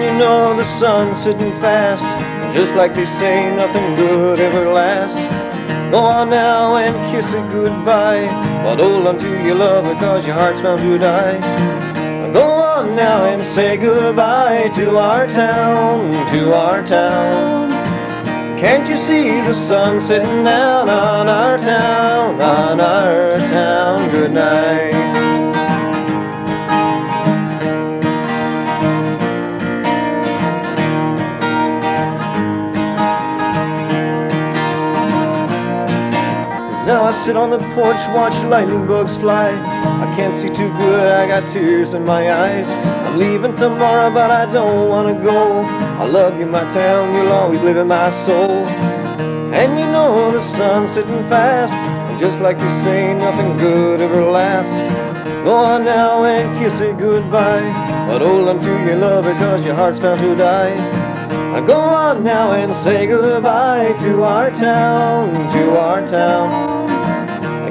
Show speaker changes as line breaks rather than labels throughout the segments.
you know the sun's sitting fast, just like they say nothing good ever lasts. Go on now and kiss it goodbye, but hold on to your love because your heart's bound to die. Go on now and say goodbye to our town, to our town. Can't you see the sun sitting down on our town, on our town? Good night. Now I sit on the porch, watch lightning bugs fly. I can't see too good, I got tears in my eyes. I'm leaving tomorrow, but I don't want to go. I love you, my town, you'll always live in my soul. And you know the sun's sitting fast, and just like you say, nothing good ever lasts. Go on now and kiss it goodbye, but hold on to your love because your heart's bound to die. Go on now and say goodbye to our town, to our town.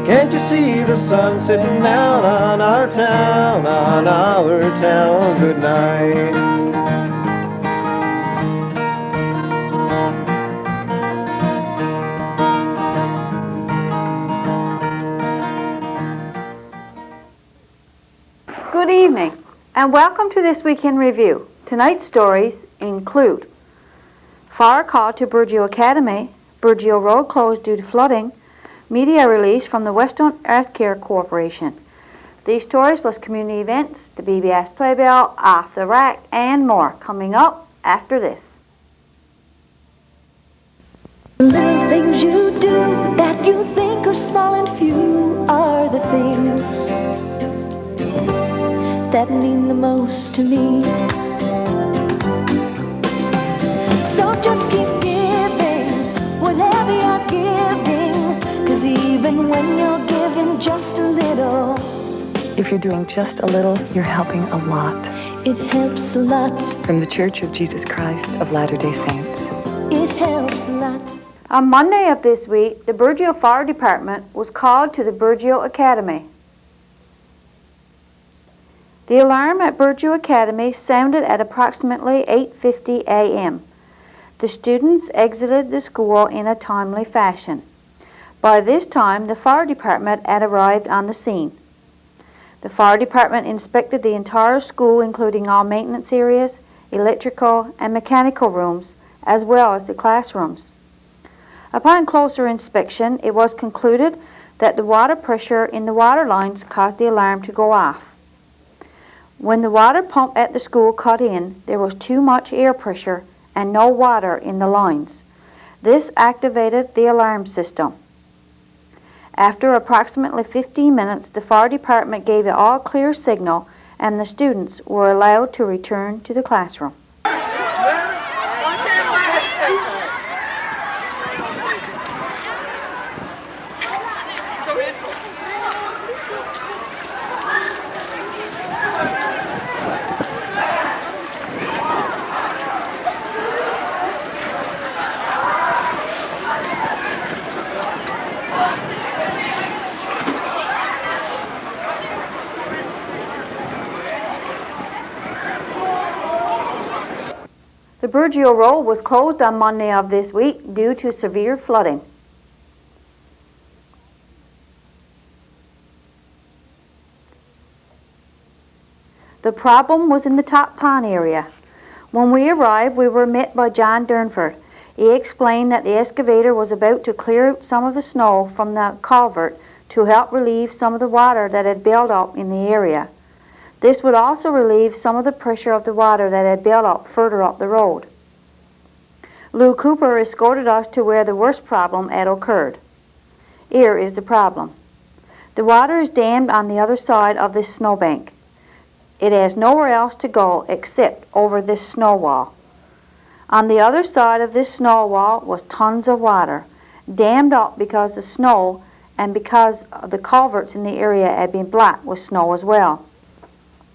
Can't you see the sun sitting down on our town, on our town? Good night.
Good evening, and welcome to this Week in Review. Tonight's stories include fire call to Burgeo Academy, Burgeo Road closed due to flooding, media release from the Western Healthcare Corporation. These stories plus community events, the BBS Playbill, Off the Rack, and more coming up after this.
Little things you do that you think are small and few are the things that mean the most to me. So just keep giving whatever you're giving, 'cause even when you're giving just a little,
if you're doing just a little, you're helping a lot.
it helps a lot.
From the Church of Jesus Christ of Latter-day Saints.
It helps a lot.
On Monday of this week, the Burgeo Fire Department was called to the Burgeo Academy. The alarm at Burgeo Academy sounded at approximately 8:50 a.m. The students exited the school in a timely fashion. By this time, the fire department had arrived on the scene. The fire department inspected the entire school, including all maintenance areas, electrical and mechanical rooms, as well as the classrooms. Upon closer inspection, it was concluded that the water pressure in the water lines caused the alarm to go off. When the water pump at the school cut in, there was too much air pressure and no water in the lines. This activated the alarm system. After approximately 15 minutes, the fire department gave an all-clear signal and the students were allowed to return to the classroom. The Burgeo Road was closed on Monday of this week due to severe flooding. The problem was in the top pond area. When we arrived, we were met by John Durnford. He explained that the excavator was about to clear out some of the snow from the culvert to help relieve some of the water that had built up in the area. This would also relieve some of the pressure of the water that had built up further up the road. Lou Cooper escorted us to where the worst problem had occurred. Here is the problem. The water is dammed on the other side of this snowbank. It has nowhere else to go except over this snow wall. On the other side of this snow wall was tons of water, dammed up because of snow and because the culverts in the area had been blocked with snow as well.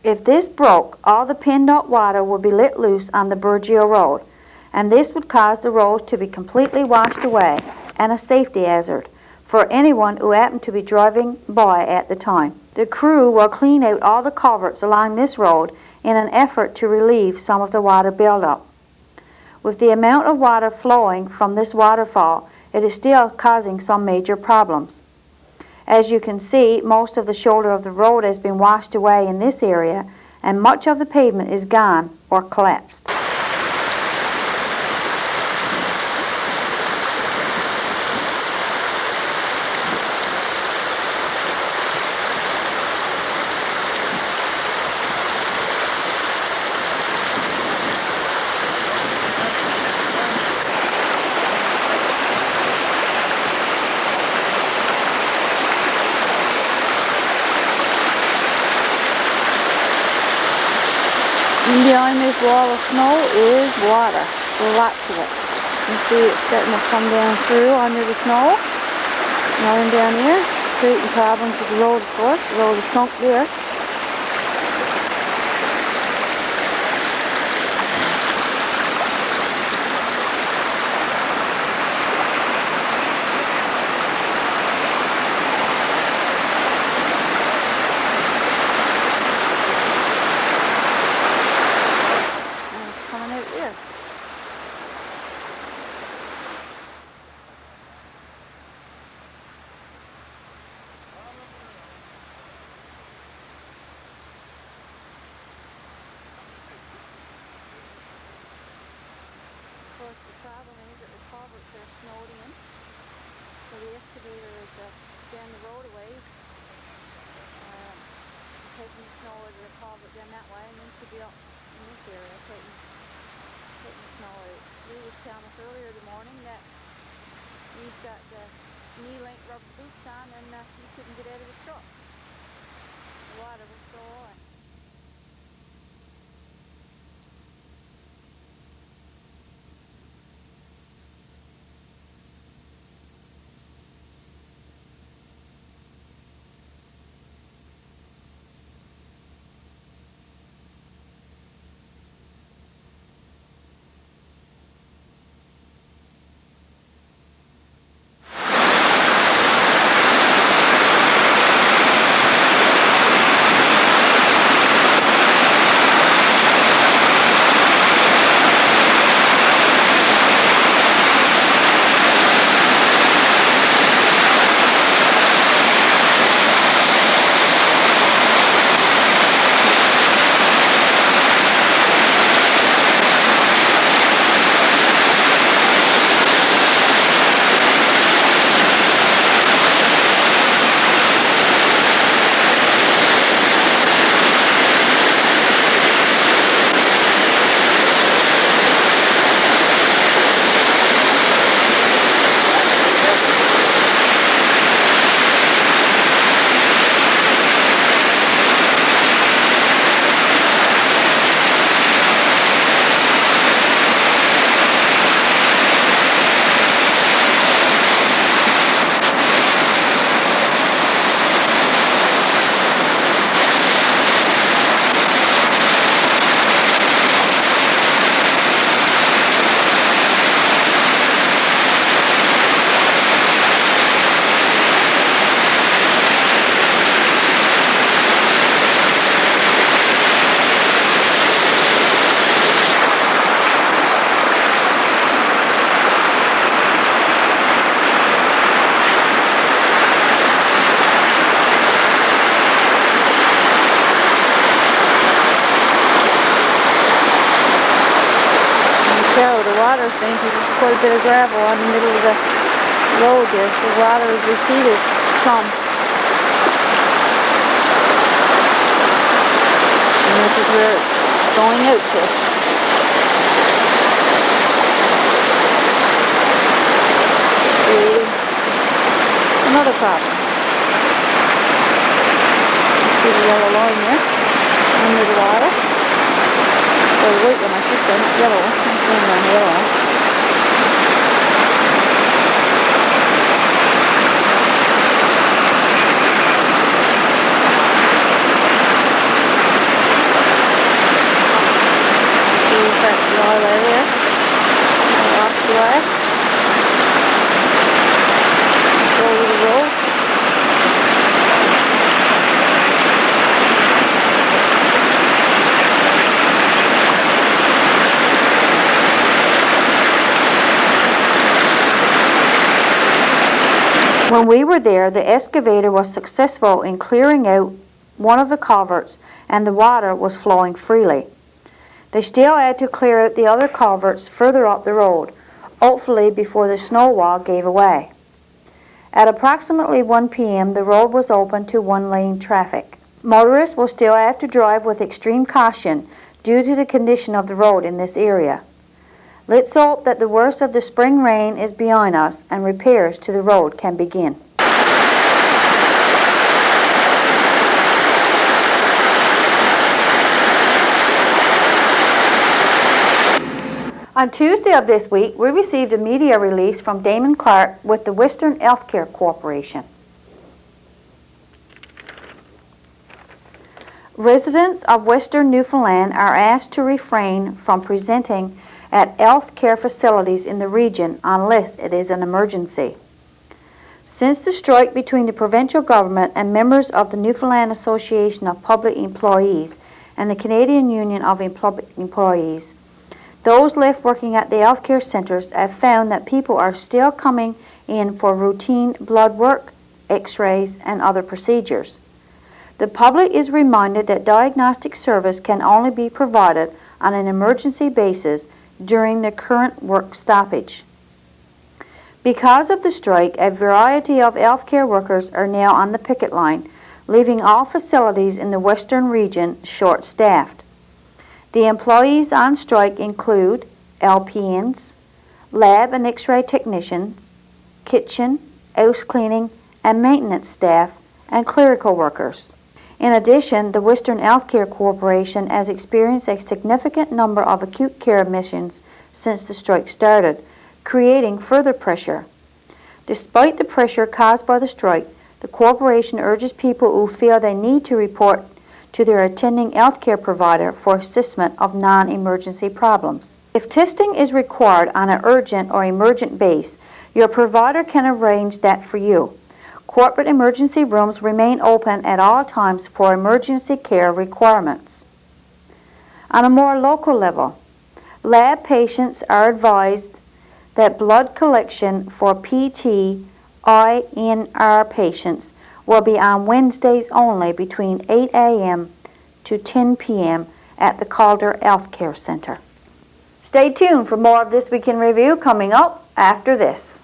If this broke, all the pinned-up water would be let loose on the Burgeo Road, and this would cause the roads to be completely washed away and a safety hazard for anyone who happened to be driving by at the time. The crew will clean out all the culverts along this road in an effort to relieve some of the water buildup. With the amount of water flowing from this waterfall, it is still causing some major problems. As you can see, most of the shoulder of the road has been washed away in this area, and much of the pavement is gone or collapsed. And behind this wall of snow is water, lots of it. You see it's starting to come down through under the snow. Nothing down here, creating problems with the road, of course. The road is sunk there. The problem is that the culverts are snowed in, so the excavator is down the road a ways, taking the snow out of the culvert down that way, and needs to be up in this area taking the snow out. Lee was telling us earlier this morning that he's got the knee-length rubber boots on and he couldn't get out of his truck. The water was so high. Water thing, because there's quite a bit of gravel on the middle of the road there, so the water has receded some. And this is where it's going out to. Creating another problem. You see the yellow line there, under the water. Or the white one, I should say, not yellow one. I'm saying the yellow one. See that's the oil there. Washed away. Over the road. When we were there, the excavator was successful in clearing out one of the culverts and the water was flowing freely. They still had to clear out the other culverts further up the road, hopefully before the snow wall gave away. At approximately 1 p.m., the road was open to one-lane traffic. Motorists will still have to drive with extreme caution due to the condition of the road in this area. Let's hope that the worst of the spring rain is behind us and repairs to the road can begin. On Tuesday of this week, we received a media release from Damon Clark with the Western Healthcare Corporation. Residents of Western Newfoundland are asked to refrain from presenting at health care facilities in the region unless it is an emergency. Since the strike between the provincial government and members of the Newfoundland Association of Public Employees and the Canadian Union of Employees, those left working at the healthcare centres have found that people are still coming in for routine blood work, x-rays, and other procedures. The public is reminded that diagnostic service can only be provided on an emergency basis during the current work stoppage. Because of the strike, a variety of healthcare workers are now on the picket line, leaving all facilities in the western region short-staffed. The employees on strike include LPNs, lab and x-ray technicians, kitchen, house cleaning, and maintenance staff, and clerical workers. In addition, the Western Healthcare Corporation has experienced a significant number of acute care admissions since the strike started, creating further pressure. Despite the pressure caused by the strike, the corporation urges people who feel they need to report to their attending healthcare provider for assessment of non-emergency problems. If testing is required on an urgent or emergent base, your provider can arrange that for you. Corporate emergency rooms remain open at all times for emergency care requirements. On a more local level, lab patients are advised that blood collection for PT-INR patients will be on Wednesdays only between 8 a.m. to 10 p.m. at the Calder Healthcare Center. Stay tuned for more of This Week in Review coming up after this.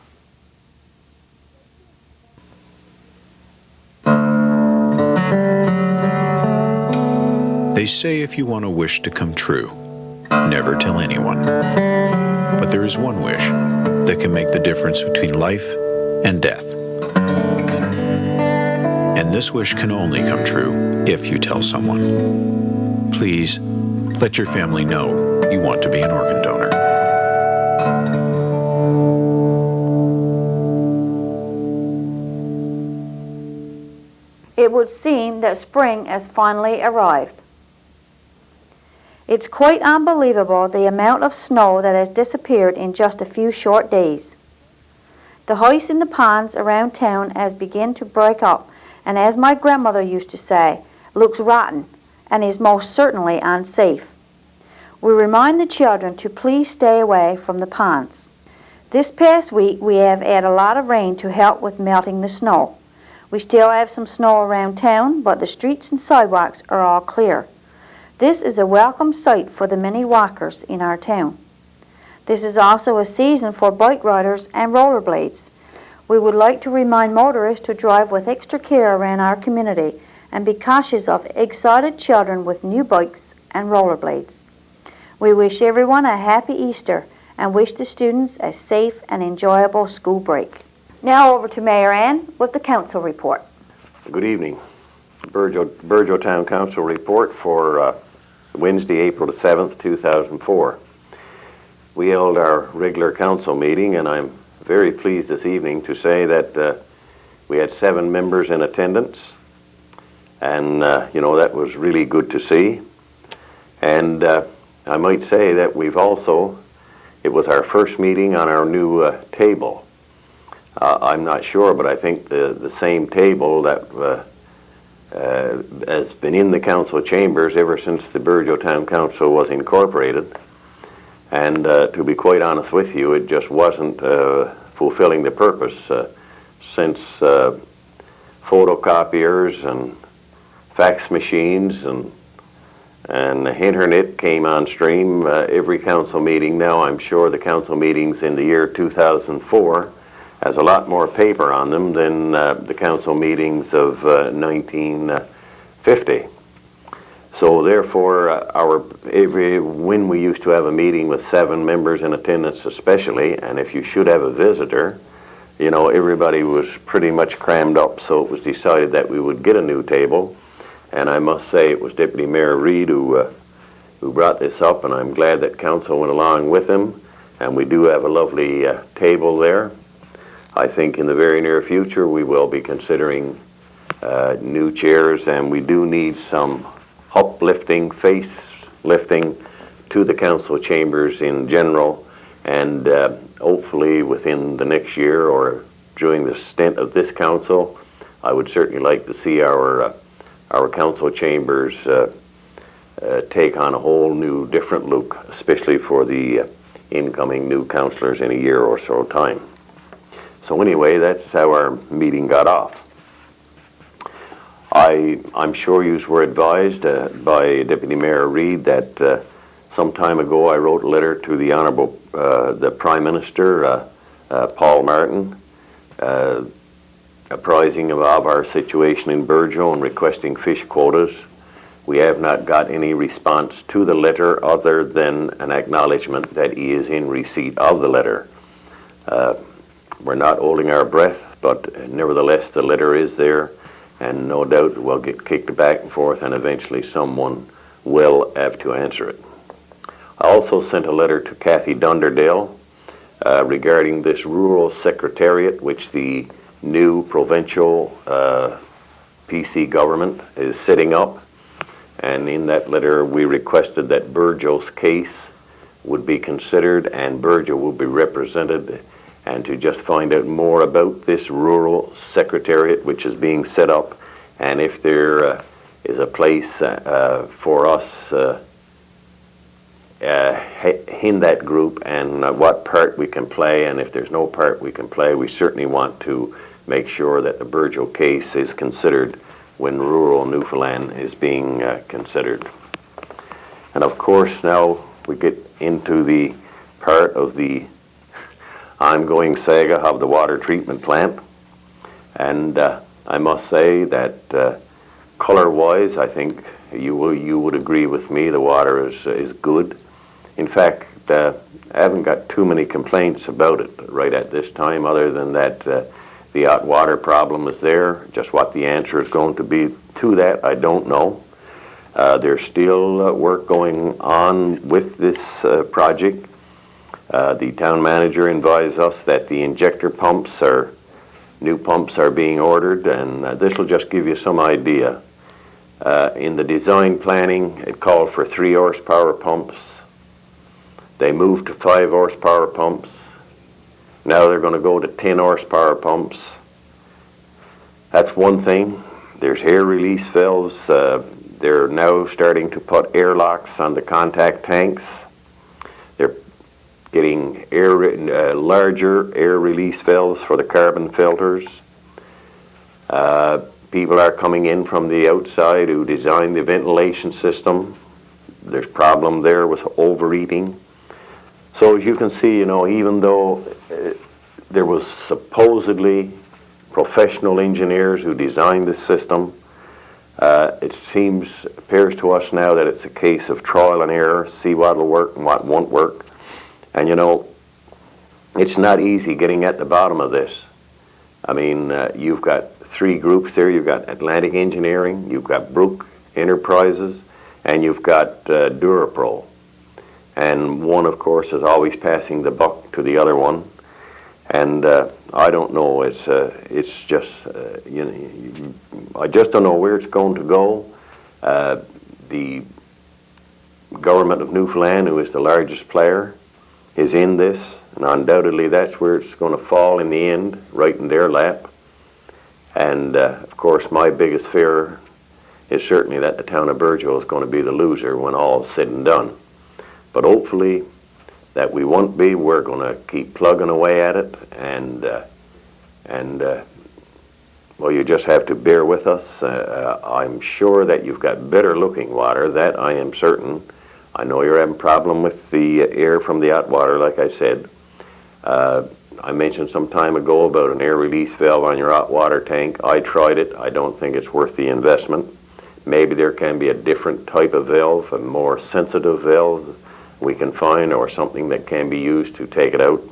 They say if you want a wish to come true, never tell anyone. But there is one wish that can make the difference between life and death. And this wish can only come true if you tell someone. Please, let your family know you want to be an organ donor.
It would seem that spring has finally arrived. It's quite unbelievable the amount of snow that has disappeared in just a few short days. The ice in the ponds around town has begun to break up, and as my grandmother used to say, looks rotten and is most certainly unsafe. We remind the children to please stay away from the ponds. This past week we have had a lot of rain to help with melting the snow. We still have some snow around town, but the streets and sidewalks are all clear. This is a welcome sight for the many walkers in our town. This is also a season for bike riders and rollerblades. We would like to remind motorists to drive with extra care around our community and be cautious of excited children with new bikes and rollerblades. We wish everyone a happy Easter and wish the students a safe and enjoyable school break. Now over to Mayor Hann with the council report.
Good evening. Burgeo Town Council report for Wednesday, April the 7th, 2004. We held our regular council meeting, and I'm very pleased this evening to say that we had 7 members in attendance, and that was really good to see. And I might say that it was our first meeting on our new table. I'm not sure, but I think the same table that has been in the council chambers ever since the Burgeo Town Council was incorporated. And to be quite honest with you, it just wasn't fulfilling the purpose. since photocopiers and fax machines and the internet came on stream, every council meeting now, I'm sure the council meetings in the year 2004 has a lot more paper on them than the council meetings of 1950. So therefore, when we used to have a meeting with 7 members in attendance especially, and if you should have a visitor, you know, everybody was pretty much crammed up, so it was decided that we would get a new table. And I must say it was Deputy Mayor Reid who brought this up, and I'm glad that council went along with him. And we do have a lovely table there. I think in the very near future we will be considering new chairs, and we do need some uplifting, face lifting to the council chambers in general, and hopefully within the next year or during the stint of this council, I would certainly like to see our council chambers take on a whole new different look, especially for the incoming new councillors in a year or so time. So anyway, that's how our meeting got off. I'm sure you were advised by Deputy Mayor Reid that some time ago I wrote a letter to the Honourable the Prime Minister, Paul Martin, apprising of our situation in Burgeo and requesting fish quotas. We have not got any response to the letter other than an acknowledgement that he is in receipt of the letter. We're not holding our breath, but nevertheless the letter is there, and no doubt we'll get kicked back and forth, and eventually someone will have to answer it. I also sent a letter to Kathy Dunderdale regarding this rural secretariat which the new provincial PC government is setting up, and in that letter we requested that Burgeo's case would be considered and Burgeo will be represented, and to just find out more about this rural secretariat which is being set up, and if there is a place for us in that group, and what part we can play, and if there's no part we can play, we certainly want to make sure that the Burgeo case is considered when rural Newfoundland is being considered. And of course now we get into the part of the ongoing saga of the water treatment plant, and I must say that color-wise I think you would agree with me, the water is good. In fact, I haven't got too many complaints about it right at this time, other than that the hot water problem is there. Just what the answer is going to be to that, I don't know. There's still work going on with this project. The town manager advised us that the injector pumps new pumps are being ordered, and this will just give you some idea. In the design planning, it called for 3 horsepower pumps. They moved to 5 horsepower pumps. Now they're going to go to 10 horsepower pumps. That's one thing. There's air release valves. They're now starting to put airlocks on the contact tanks. They're getting larger air release valves for the carbon filters. People are coming in from the outside who designed the ventilation system. There's problem there with overheating. So as you can see, you know, even though there was supposedly professional engineers who designed this system, it appears to us now that it's a case of trial and error, see what will work and what won't work. And you know, it's not easy getting at the bottom of this. I mean, you've got 3 groups there. You've got Atlantic Engineering, you've got Brook Enterprises, and you've got Durapro. And one, of course, is always passing the buck to the other one. And I don't know. It's just you know, I just don't know where it's going to go. The government of Newfoundland, who is the largest player, is in this, and undoubtedly that's where it's going to fall in the end, right in their lap. And of course, my biggest fear is certainly that the town of Burgeo is going to be the loser when all is said and done. But hopefully that we won't be. We're going to keep plugging away at it, and well, you just have to bear with us. I'm sure that you've got better looking water, that I am certain. I know you're having a problem with the air from the hot water, like I said. I mentioned some time ago about an air release valve on your hot water tank. I tried it. I don't think it's worth the investment. Maybe there can be a different type of valve, a more sensitive valve we can find, or something that can be used to take it out.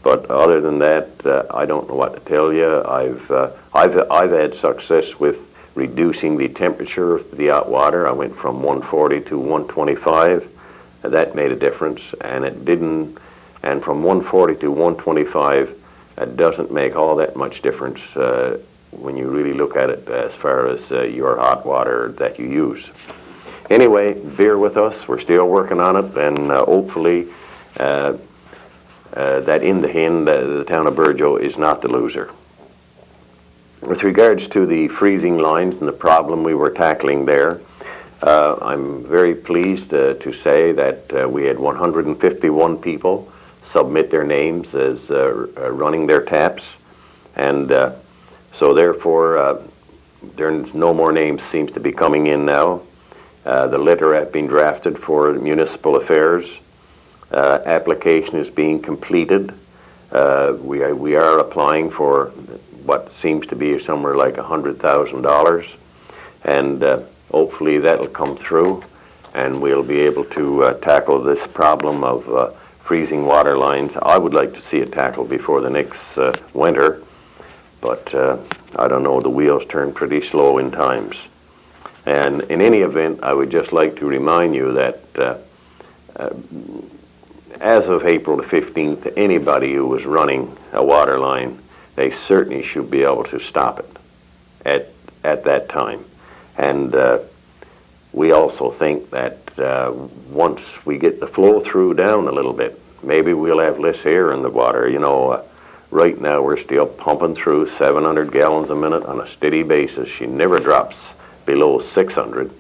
But other than that, I don't know what to tell you. I've had success with reducing the temperature of the hot water. I went from 140 to 125. That made a difference, and it didn't. And from 140 to 125, it doesn't make all that much difference when you really look at it as far as your hot water that you use. Anyway, bear with us. We're still working on it, and hopefully that in the end, the town of Burgeo is not the loser. With regards to the freezing lines and the problem we were tackling there, I'm very pleased to say that we had 151 people submit their names as running their taps, and so therefore there's no more names seems to be coming in now. The letter has been drafted for municipal affairs. Application is being completed. We are applying for what seems to be somewhere like $100,000, and hopefully that'll come through, and we'll be able to tackle this problem of freezing water lines. I would like to see it tackled before the next winter, but I don't know, the wheels turn pretty slow in times. And in any event, I would just like to remind you that as of April the 15th, anybody who was running a water line, they certainly should be able to stop it at that time. And we also think that once we get the flow through down a little bit, maybe we'll have less air in the water. You know, right now we're still pumping through 700 gallons a minute on a steady basis. She never drops below 600.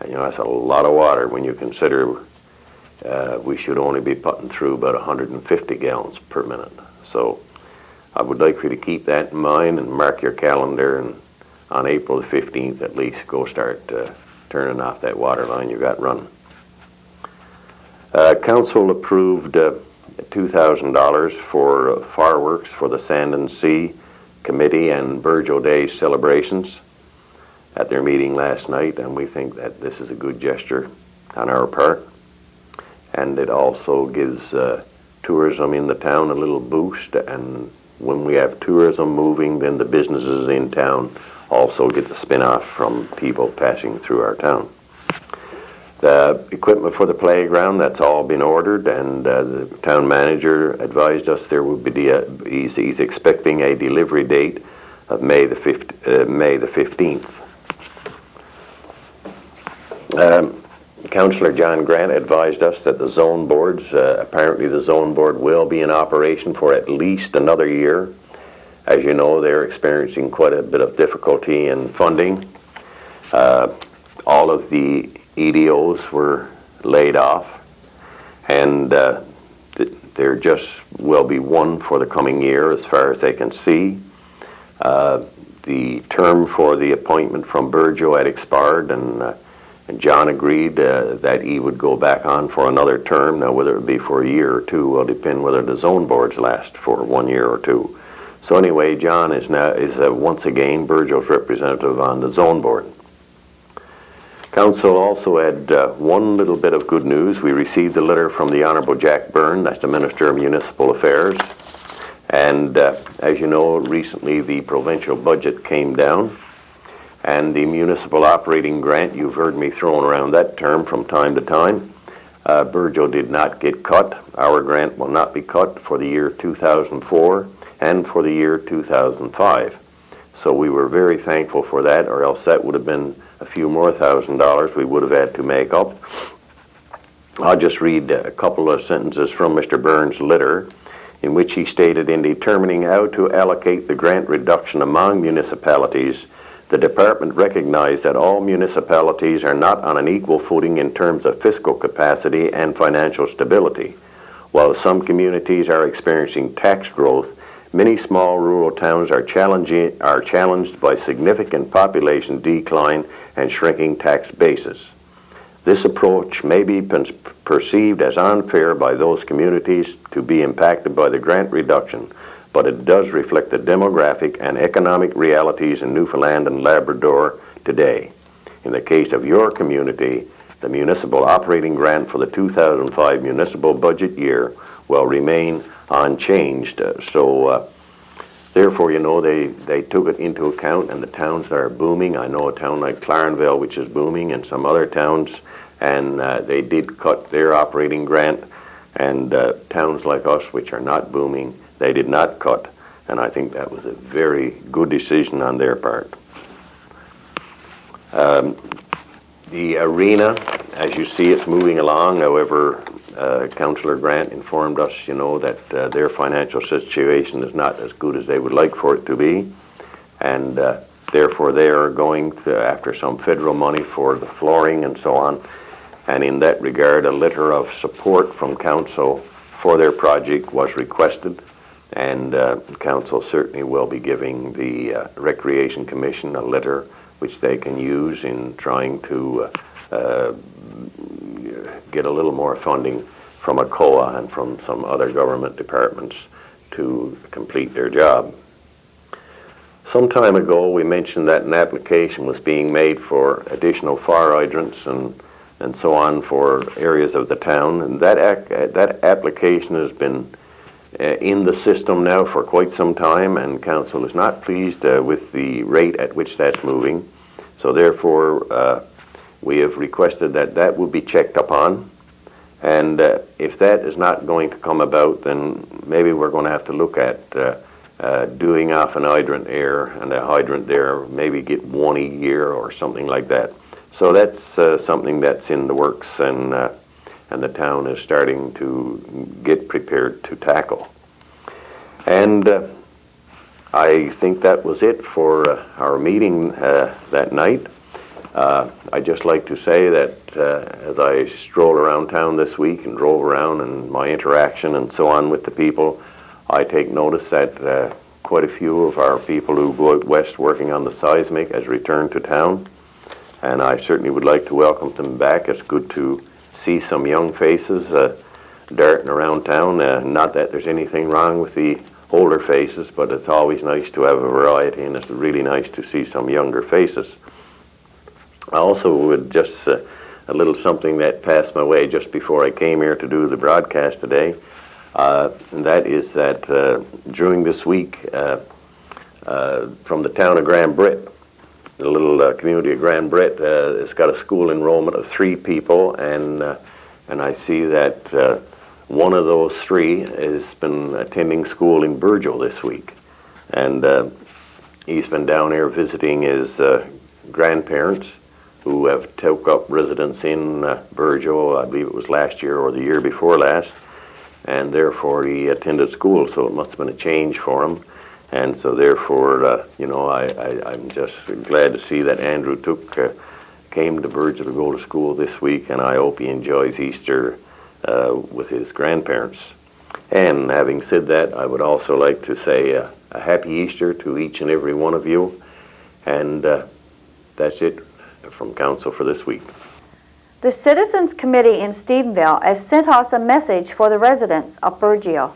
And, you know, that's a lot of water when you consider we should only be putting through about 150 gallons per minute. So I would like for you to keep that in mind and mark your calendar, and on April the 15th at least go start turning off that water line you got running. Council approved $2,000 for fireworks for the Sand and Sea Committee and Burgeo Day celebrations at their meeting last night, and we think that this is a good gesture on our part. And it also gives tourism in the town a little boost, and when we have tourism moving, then the businesses in town also get the spin-off from people passing through our town. The equipment for the playground, that's all been ordered, and the town manager advised us there would be he's expecting a delivery date of May the 15th. Councillor John Grant advised us that the zone boards, apparently the zone board will be in operation for at least another year. As you know, they're experiencing quite a bit of difficulty in funding. All of the EDOs were laid off, and there just will be one for the coming year as far as they can see. The term for the appointment from Burgeo had expired, and John agreed that he would go back on for another term. Now, whether it be for a year or two will depend whether the zone boards last for 1 year or two. So anyway, John is once again Burgeo's representative on the zone board. Council also had one little bit of good news. We received a letter from the Honourable Jack Byrne, that's the Minister of Municipal Affairs. And as you know, recently the provincial budget came down, and the municipal operating grant, you've heard me throwing around that term from time to time. Burgeo did not get cut. Our grant will not be cut for the year 2004 and for the year 2005. So we were very thankful for that, or else that would have been a few more $1,000 we would have had to make up. I'll just read a couple of sentences from Mr. Byrne's letter, in which he stated, in determining how to allocate the grant reduction among municipalities, the department recognized that all municipalities are not on an equal footing in terms of fiscal capacity and financial stability. While some communities are experiencing tax growth, Many small rural towns are challenged by significant population decline and shrinking tax bases. This approach may be perceived as unfair by those communities to be impacted by the grant reduction, but it does reflect the demographic and economic realities in Newfoundland and Labrador today. In the case of your community, the municipal operating grant for the 2005 municipal budget year will remain unchanged. Therefore, you know, they took it into account, and the towns that are booming, I know a town like Clarenville, which is booming, and some other towns, and they did cut their operating grant, and towns like us, which are not booming, they did not cut, and I think that was a very good decision on their part. The arena, as you see, it's moving along. However, Councillor Grant informed us, you know, that their financial situation is not as good as they would like for it to be, and therefore they are going after some federal money for the flooring and so on. And in that regard, a letter of support from Council for their project was requested, and Council certainly will be giving the Recreation Commission a letter which they can use in trying to get a little more funding from ACOA and from some other government departments to complete their job. Some time ago we mentioned that an application was being made for additional fire hydrants and so on for areas of the town, and that application has been in the system now for quite some time, and Council is not pleased with the rate at which that's moving. So therefore we have requested that that will be checked upon, and if that is not going to come about, then maybe we're going to have to look at doing off an hydrant here and a hydrant there, maybe get one a year or something like that. So that's something that's in the works, and the town is starting to get prepared to tackle. And I think that was it for our meeting that night. I'd just like to say that as I strolled around town this week and drove around and my interaction and so on with the people, I take notice that quite a few of our people who go out west working on the seismic has returned to town, and I certainly would like to welcome them back. It's good to see some young faces darting around town. Not that there's anything wrong with the older faces, but it's always nice to have a variety, and it's really nice to see some younger faces. I also would just a little something that passed my way just before I came here to do the broadcast today, and that is that during this week from the town of Grand Britt, the little community of Grand Britt, has got a school enrollment of 3 people, and I see that one of those 3 has been attending school in Burgeo this week, and he's been down here visiting his grandparents who have took up residence in Burgeo. I believe it was last year or the year before last, and therefore he attended school, so it must have been a change for him. And so therefore, you know, I'm just glad to see that Andrew came to Burgeo to go to school this week, and I hope he enjoys Easter with his grandparents. And having said that, I would also like to say a happy Easter to each and every one of you, and that's it from Council for this week.
The Citizens Committee in Stephenville has sent us a message for the residents of Burgeo.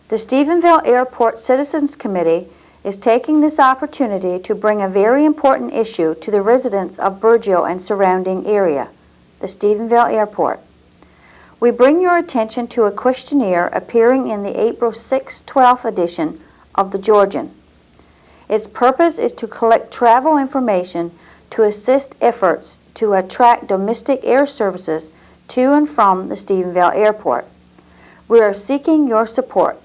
The Stephenville Airport Citizens Committee is taking this opportunity to bring a very important issue to the residents of Burgeo and surrounding area, the Stephenville Airport. We bring your attention to a questionnaire appearing in the April 6-12 edition of the Georgian. Its purpose is to collect travel information to assist efforts to attract domestic air services to and from the Stephenville Airport. We are seeking your support.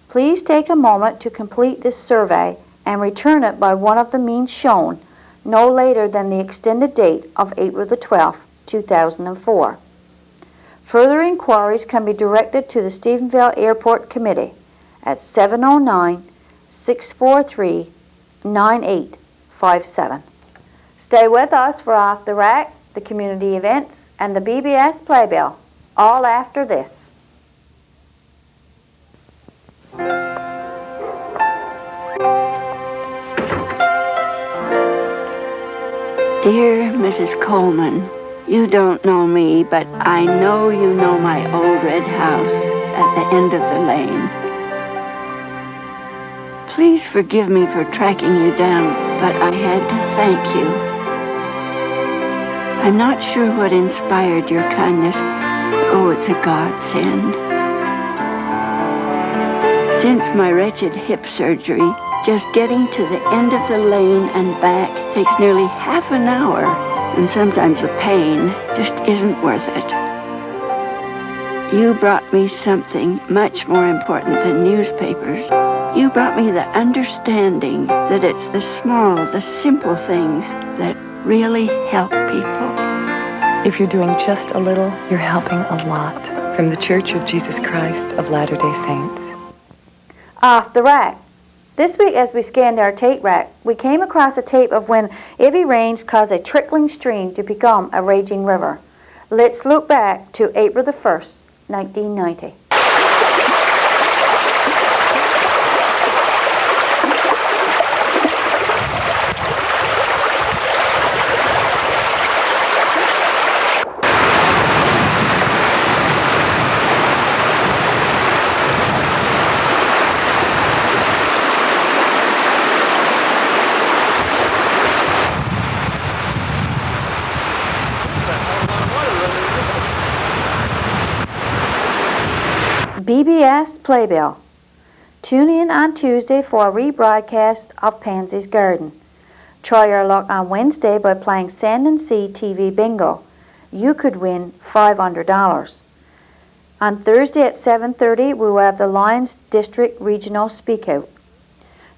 Please take a moment to complete this survey and return it by one of the means shown, no later than the extended date of April the 12th, 2004. Further inquiries can be directed to the Stephenville Airport Committee at 709-643-9857. Stay with us for Off the Rack, the community events, and the BBS Playbill, all after this.
Dear Mrs. Coleman, you don't know me, but I know you know my old red house at the end of the lane. Please forgive me for tracking you down, but I had to thank you. I'm not sure what inspired your kindness. Oh, it's a godsend. Since my wretched hip surgery, just getting to the end of the lane and back takes nearly half an hour, and sometimes the pain just isn't worth it. You brought me something much more important than newspapers. You brought me the understanding that it's the small, the simple things that really help people.
If you're doing just a little, you're helping a lot. From the Church of Jesus Christ of Latter-day Saints.
Off the rack. This week, as we scanned our tape rack, we came across a tape of when heavy rains caused a trickling stream to become a raging river. Let's look back to April the 1st, 1990. BBS Playbill. Tune in on Tuesday for a rebroadcast of Pansy's Garden. Try your luck on Wednesday by playing Sand and Sea TV Bingo. You could win $500. On Thursday at 7:30, we will have the Lions District Regional Speakout.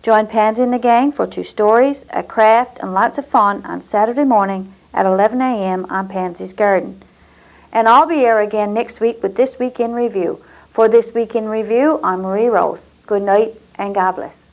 Join Pansy and the gang for 2 stories, a craft, and lots of fun on Saturday morning at 11 a.m. on Pansy's Garden. And I'll be here again next week with This Week in Review. For This Week in Review, I'm Marie Rose. Good night and God bless.